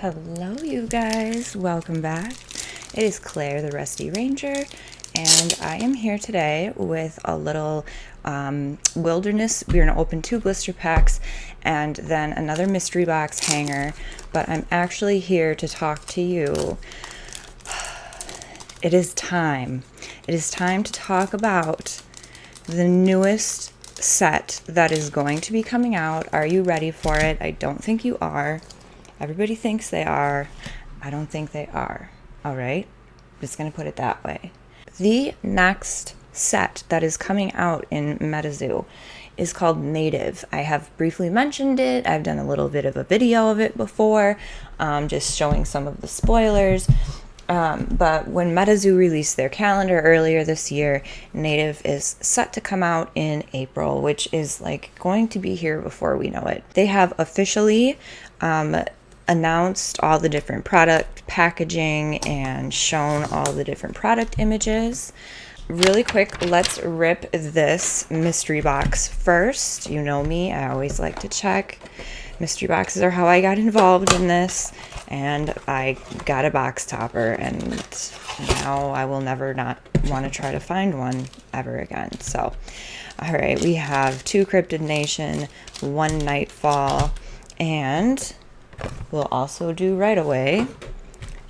Hello, you guys. Welcome back. It is Claire, the Rusty Ranger, and I am here today with a little wilderness. We're going to open 2 blister packs and then another mystery box hanger, but I'm actually here to talk to you. It is time. It is time to talk about the newest set that is going to be coming out. Are you ready for it? I don't think you are. Everybody thinks they are. I don't think they are. All right? I'm just going to put it that way. The next set that is coming out in MetaZoo is called Native. I have briefly mentioned it. I've done a little bit of a video of it before, just showing some of the spoilers. But when MetaZoo released their calendar earlier this year, Native is set to come out in April, which is like going to be here before we know it. They have officially announced all the different product packaging and shown all the different product images. Really quick, let's rip this mystery box first. You know me, I always like to check. Mystery boxes are how I got involved in this, and I got a box topper, and now I will never not want to try to find one ever again. So, all right, we have 2 Cryptid Nation, 1 Nightfall, and we'll also do right away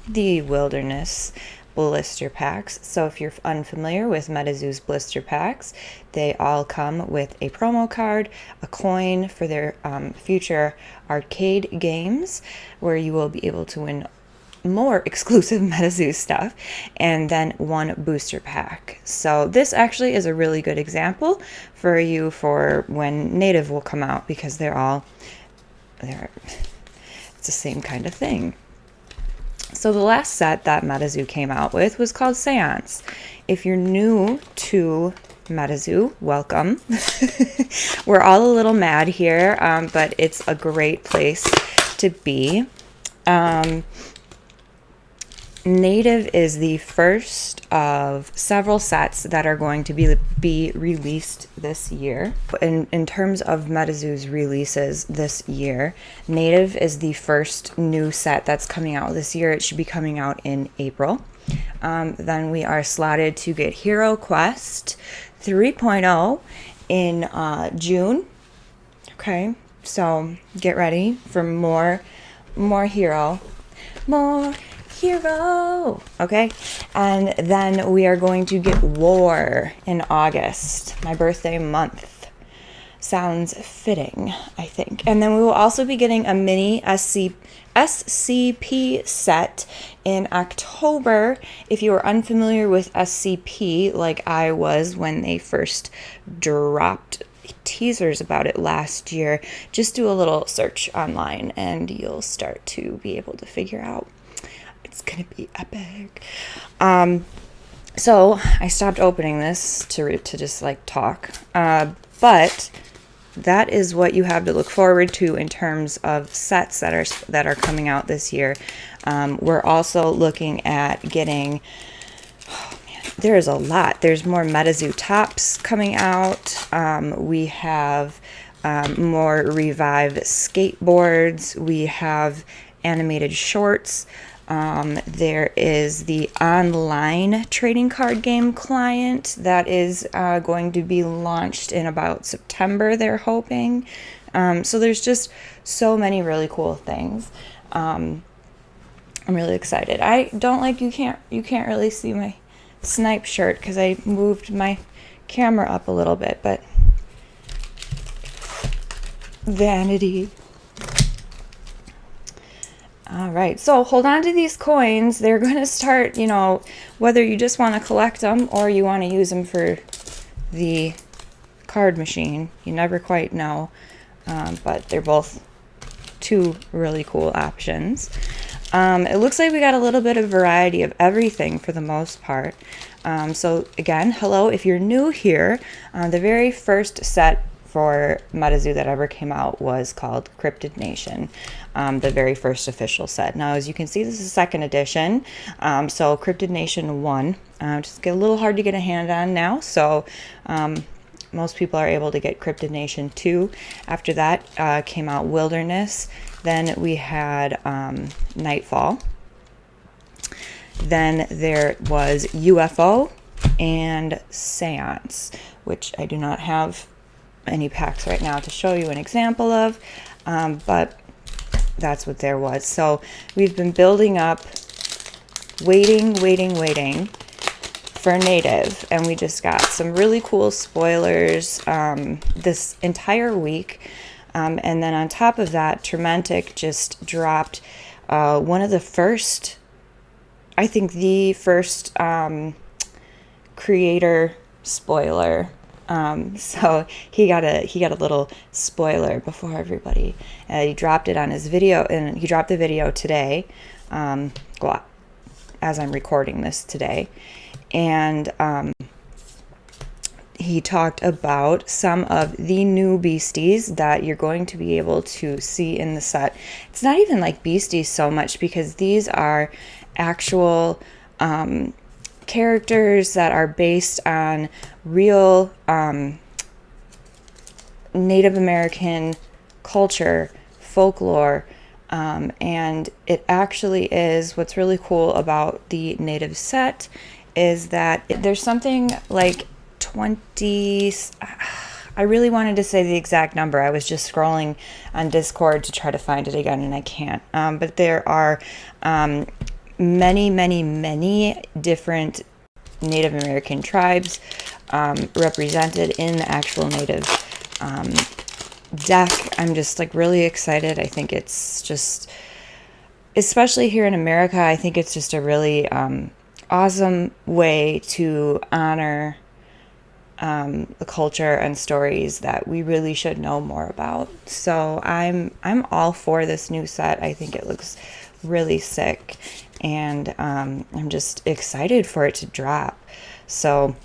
the Wilderness blister packs. So if you're unfamiliar with MetaZoo's blister packs, they all come with a promo card, a coin for their future arcade games, where you will be able to win more exclusive MetaZoo stuff, and then 1 booster pack. So this actually is a really good example for you for when Native will come out, because it's the same kind of thing. So the last set that MetaZoo came out with was called Seance. If you're new to MetaZoo, welcome. We're all a little mad here, but it's a great place to be. Native is the first of several sets that are going to be released this year. In terms of MetaZoo's releases this year, Native is the first new set that's coming out this year. It should be coming out in April. Then we are slotted to get Hero Quest 3.0 in June. Okay, so get ready for more hero. Okay, and then we are going to get War in August, my birthday month. Sounds fitting, I think. And then we will also be getting a mini SCP set in October. If you are unfamiliar with SCP, like I was when they first dropped teasers about it last year, just do a little search online and you'll start to be able to figure out. It's gonna be epic. So I stopped opening this to just like talk, but that is what you have to look forward to in terms of sets that are coming out this year. We're also looking at getting, there's a lot. There's more MetaZoo tops coming out. We have more Revive skateboards. We have animated shorts. There is the online trading card game client that is going to be launched in about September, they're hoping. So there's just so many really cool things. I'm really excited. I don't like, you can't really see my snipe shirt because I moved my camera up a little bit, but vanity. All right, so hold on to these coins. They're going to start, whether you just want to collect them or you want to use them for the card machine. You never quite know, but they're both 2 really cool options. It looks like we got a little bit of variety of everything for the most part. So again, hello, if you're new here, the very first set for MetaZoo that ever came out was called Cryptid Nation, the very first official set. Now, as you can see, this is 2nd edition. So Cryptid Nation 1, just get a little hard to get a hand on now. So most people are able to get Cryptid Nation 2. After that came out Wilderness, Then we had Nightfall. Then there was UFO and Seance, which I do not have any packs right now to show you an example of, but that's what there was. So we've been building up, waiting for Native, and we just got some really cool spoilers this entire week. And then on top of that, Turmentic just dropped one of the first, I think the first creator spoiler. So he got a little spoiler before everybody. He dropped it on his video, and he dropped the video today, well, as I'm recording this today. And he talked about some of the new beasties that you're going to be able to see in the set. It's not even like beasties so much, because these are actual characters that are based on real Native American culture, folklore, and it actually is, what's really cool about the Native set is that there's something like 20, I really wanted to say the exact number. I was just scrolling on Discord to try to find it again, and I can't. But there are many different Native American tribes represented in the actual Native deck. I'm just like really excited. I think it's just, especially here in America, I think it's just a really awesome way to honor the culture and stories that we really should know more about. So I'm all for this new set. I think it looks really sick, and I'm just excited for it to drop. So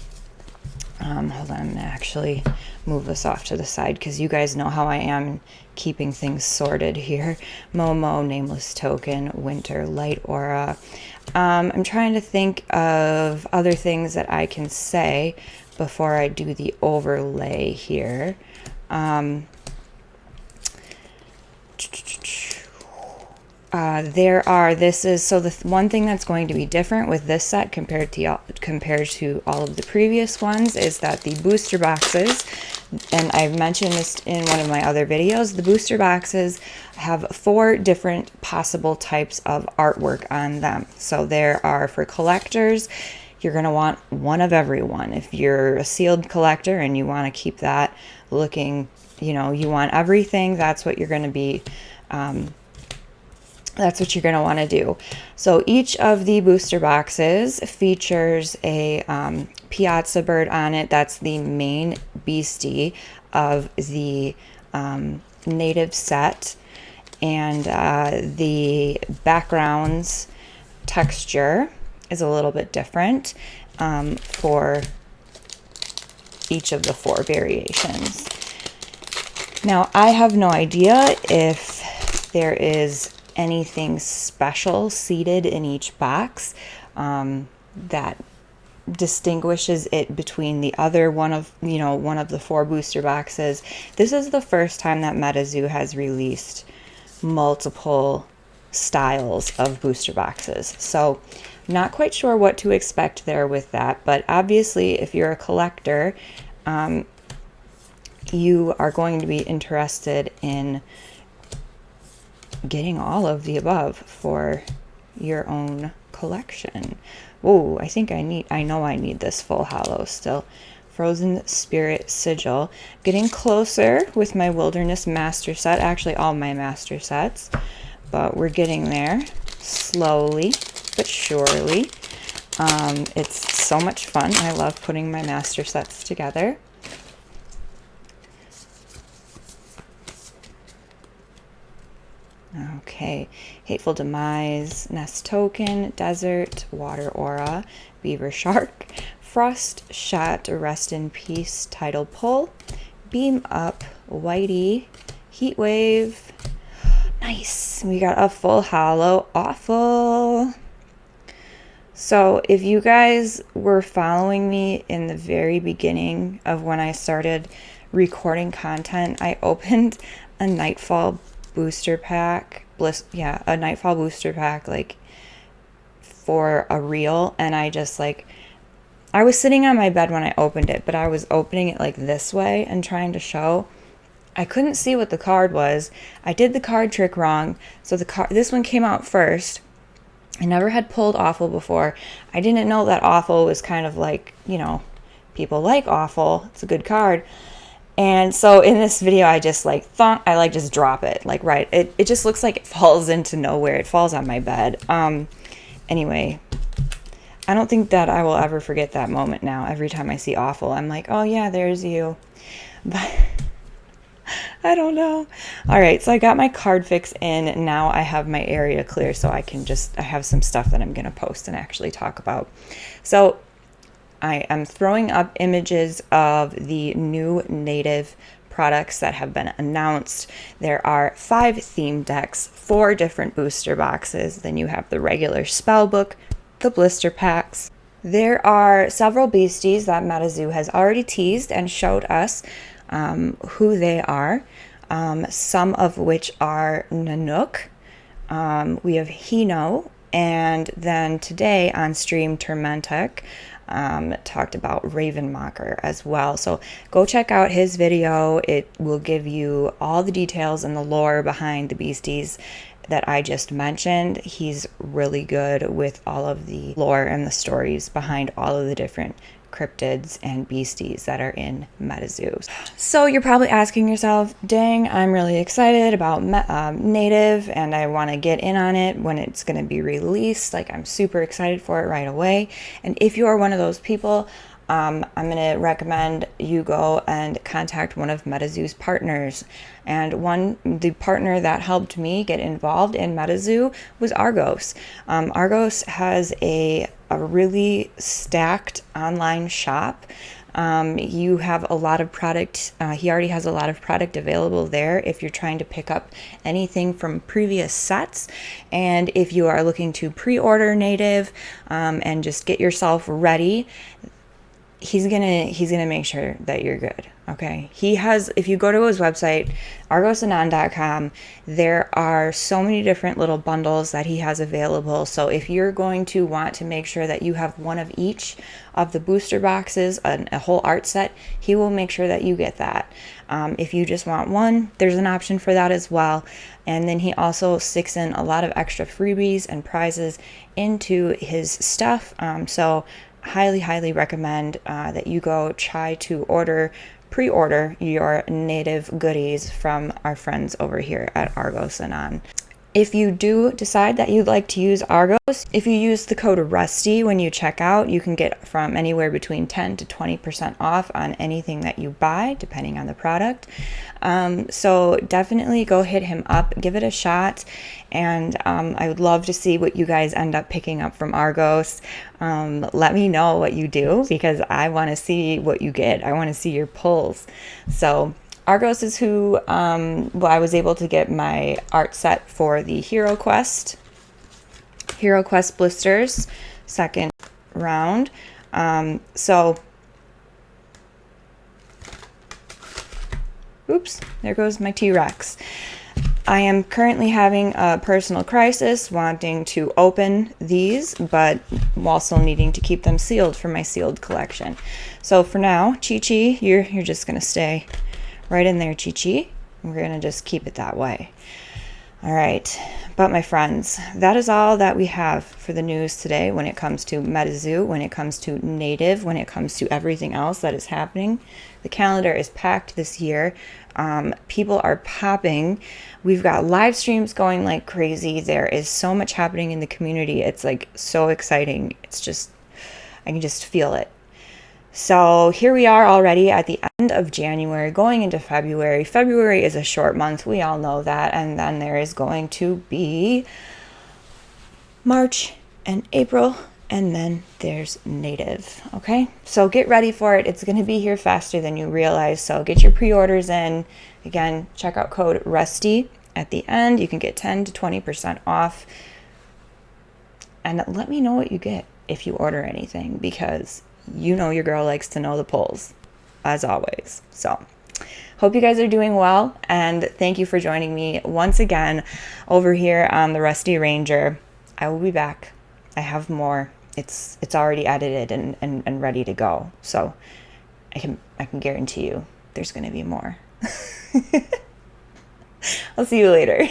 hold on, I'm gonna actually move this off to the side, because you guys know how I am keeping things sorted here. Momo, Nameless Token, Winter, Light Aura. I'm trying to think of other things that I can say before I do the overlay here. So the one thing that's going to be different with this set compared to all of the previous ones is that the booster boxes, and I've mentioned this in one of my other videos, the booster boxes have 4 different possible types of artwork on them. So there are, for collectors, you're going to want one of every one. If you're a sealed collector and you want to keep that looking, you want everything, that's what you're going to be that's what you're going to want to do. So each of the booster boxes features a piazza bird on it. That's the main beastie of the Native set. And the background's texture is a little bit different for each of the 4 variations. Now, I have no idea if there is anything special seated in each box that distinguishes it between the other one of the 4 booster boxes. This is the first time that MetaZoo has released multiple styles of booster boxes. So not quite sure what to expect there with that, but obviously if you're a collector, you are going to be interested in getting all of the above for your own collection. Oh, I think I know I need this full hollow still. Frozen Spirit Sigil. Getting closer with my Wilderness Master set, actually all my master sets, but we're getting there slowly but surely. It's so much fun. I love putting my master sets together. Okay, Hateful Demise, Nest Token, Desert, Water Aura, Beaver Shark, Frost Shot, Rest in Peace, Tidal Pull, Beam Up, Whitey, Heat Wave. Nice, we got a full hollow. Awful. So if you guys were following me in the very beginning of when I started recording content, I opened a Nightfall booster pack, a Nightfall booster pack, like for a reel, and I just like, I was sitting on my bed when I opened it, but I was opening it like this way and trying to show. I couldn't see what the card was. I did the card trick wrong, so this one came out first. I never had pulled Awful before. I didn't know that Awful was kind of like, you know, people like Awful. It's a good card. And so in this video, I just like just drop it, like right. It just looks like it falls into nowhere. It falls on my bed. Anyway, I don't think that I will ever forget that moment now. Every time I see Awful, I'm like, oh yeah, there's you. But I don't know. All right, so I got my card fix in, and now I have my area clear, so I have some stuff that I'm going to post and actually talk about. So I am throwing up images of the new native products that have been announced. There are 5 theme decks, 4 different booster boxes. Then you have the regular spell book, the blister packs. There are several beasties that MetaZoo has already teased and showed us who they are, some of which are Nanook. We have Hino, and then today on stream Turmentic talked about Ravenmocker as well. So go check out his video. It will give you all the details and the lore behind the beasties that I just mentioned. He's really good with all of the lore and the stories behind all of the different cryptids and beasties that are in MetaZoo. So you're probably asking yourself, dang, I'm really excited about native and I want to get in on it when it's going to be released. Like, I'm super excited for it right away. And if you are one of those people, I'm going to recommend you go and contact one of MetaZoo's partners. And the partner that helped me get involved in MetaZoo was Argos. Argos has a really stacked online shop. You have a lot of product. He already has a lot of product available there if you're trying to pick up anything from previous sets. And if you are looking to pre-order native and just get yourself ready, he's gonna make sure that you're good. Okay, he has, if you go to his website, argosanon.com, there are so many different little bundles that he has available. So if you're going to want to make sure that you have one of each of the booster boxes, a whole art set, he will make sure that you get that. If you just want one, there's an option for that as well. And then he also sticks in a lot of extra freebies and prizes into his stuff. So highly recommend that you go try to pre-order your native goodies from our friends over here at Argos Anon. If you do decide that you'd like to use Argos, if you use the code RUSTY when you check out, you can get from anywhere between 10 to 20% off on anything that you buy, depending on the product. So definitely go hit him up, give it a shot, and I would love to see what you guys end up picking up from Argos. Let me know what you do, because I want to see what you get. I want to see your pulls. So Argos is who I was able to get my art set for the Hero Quest blisters, second round. So, oops, there goes my T-Rex. I am currently having a personal crisis wanting to open these, but also needing to keep them sealed for my sealed collection. So for now, Chi-Chi, you're just going to stay right in there, Chi-Chi. We're going to just keep it that way. All right. But my friends, that is all that we have for the news today when it comes to MetaZoo, when it comes to native, when it comes to everything else that is happening. The calendar is packed this year. People are popping. We've got live streams going like crazy. There is so much happening in the community. It's like so exciting. It's just, I can just feel it. So here we are already at the end of January, going into February. February is a short month. We all know that. And then there is going to be March and April, and then there's native. Okay, so get ready for it. It's going to be here faster than you realize. So get your pre-orders in. Again, check out code RUSTY at the end. You can get 10 to 20% off. And let me know what you get if you order anything, because you know your girl likes to know the polls, as always. So Hope you guys are doing well, and thank you for joining me once again over here on the Rusty Ranger. I will be back. I have more. It's already edited and ready to go. So I can guarantee you there's going to be more. I'll see you later.